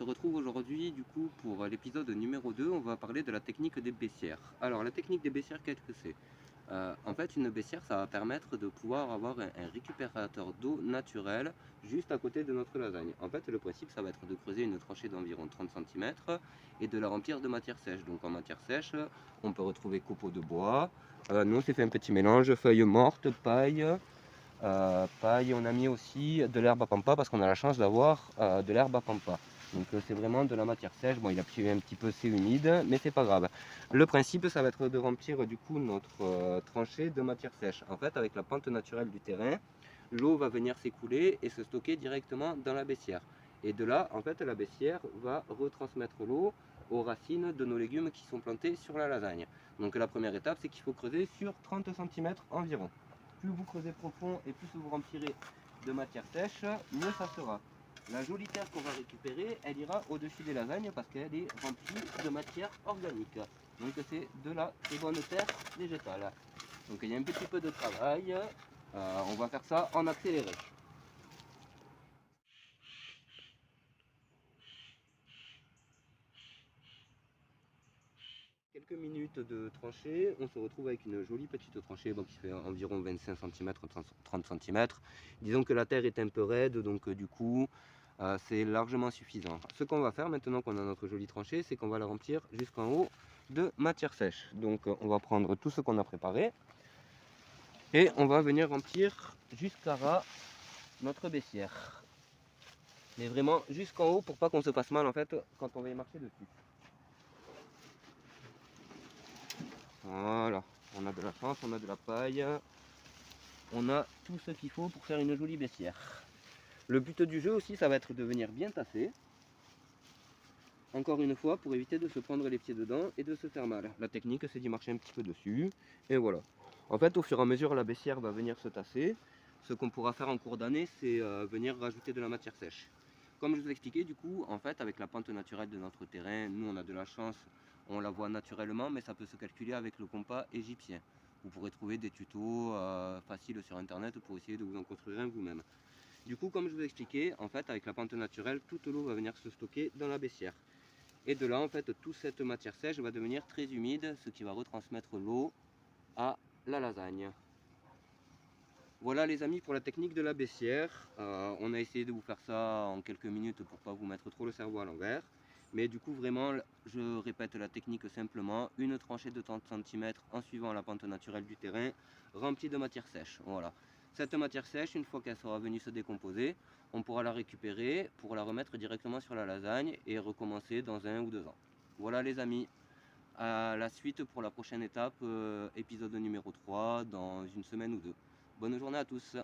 se retrouve aujourd'hui du coup pour l'épisode numéro 2. On va parler de la technique des baissières. Alors la technique des baissières, qu'est-ce que c'est? En fait, une baissière, ça va permettre de pouvoir avoir un récupérateur d'eau naturel juste à côté de notre lasagne. En fait, le principe, ça va être de creuser une tranchée d'environ 30 cm et de la remplir de matière sèche. Donc en matière sèche, on peut retrouver copeaux de bois. Nous, on s'est fait un petit mélange, feuilles mortes, paille. Paille, on a mis aussi de l'herbe à pampa parce qu'on a la chance d'avoir de l'herbe à pampa. Donc c'est vraiment de la matière sèche. Bon, il a pris un petit peu, c'est humide, mais c'est pas grave. Le principe, ça va être de remplir du coup notre tranchée de matière sèche. En fait, avec la pente naturelle du terrain, l'eau va venir s'écouler et se stocker directement dans la baissière. Et de là, en fait, la baissière va retransmettre l'eau aux racines de nos légumes qui sont plantés sur la lasagne. Donc la première étape, c'est qu'il faut creuser sur 30 cm environ. Plus vous creusez profond et plus vous remplirez de matière sèche, mieux ça sera. La jolie terre qu'on va récupérer, elle ira au-dessus des lasagnes parce qu'elle est remplie de matière organique. Donc c'est de la très bonne terre végétale. Donc il y a un petit peu de travail. On va faire ça en accéléré. Quelques minutes de tranchée, on se retrouve avec une jolie petite tranchée qui fait environ 25 cm, 30 cm. Disons que la terre est un peu raide, donc du coup, c'est largement suffisant. Ce qu'on va faire maintenant qu'on a notre jolie tranchée, c'est qu'on va la remplir jusqu'en haut de matière sèche. Donc on va prendre tout ce qu'on a préparé et on va venir remplir jusqu'à ras notre baissière. Mais vraiment jusqu'en haut pour pas qu'on se fasse mal en fait quand on va y marcher dessus. Voilà, on a de la chance, on a de la paille, on a tout ce qu'il faut pour faire une jolie baissière. Le but du jeu aussi, ça va être de venir bien tasser. Encore une fois, pour éviter de se prendre les pieds dedans et de se faire mal. La technique, c'est d'y marcher un petit peu dessus. Et voilà. En fait, au fur et à mesure, la baissière va venir se tasser. Ce qu'on pourra faire en cours d'année, c'est venir rajouter de la matière sèche. Comme je vous expliquais, du coup, en fait, avec la pente naturelle de notre terrain, nous, on a de la chance, on la voit naturellement, mais ça peut se calculer avec le compas égyptien. Vous pourrez trouver des tutos faciles sur Internet pour essayer de vous en construire un vous-même. Du coup, comme je vous expliquais, en fait, avec la pente naturelle, toute l'eau va venir se stocker dans la baissière. Et de là, en fait, toute cette matière sèche va devenir très humide, ce qui va retransmettre l'eau à la lasagne. Voilà les amis pour la technique de la baissière. On a essayé de vous faire ça en quelques minutes pour pas vous mettre trop le cerveau à l'envers. Mais du coup vraiment, je répète la technique simplement, une tranchée de 30 cm en suivant la pente naturelle du terrain, remplie de matière sèche. Voilà. Cette matière sèche, une fois qu'elle sera venue se décomposer, on pourra la récupérer pour la remettre directement sur la lasagne et recommencer dans 1 ou 2 ans. Voilà les amis. À la suite pour la prochaine étape, épisode numéro 3, dans une semaine ou deux. Bonne journée à tous.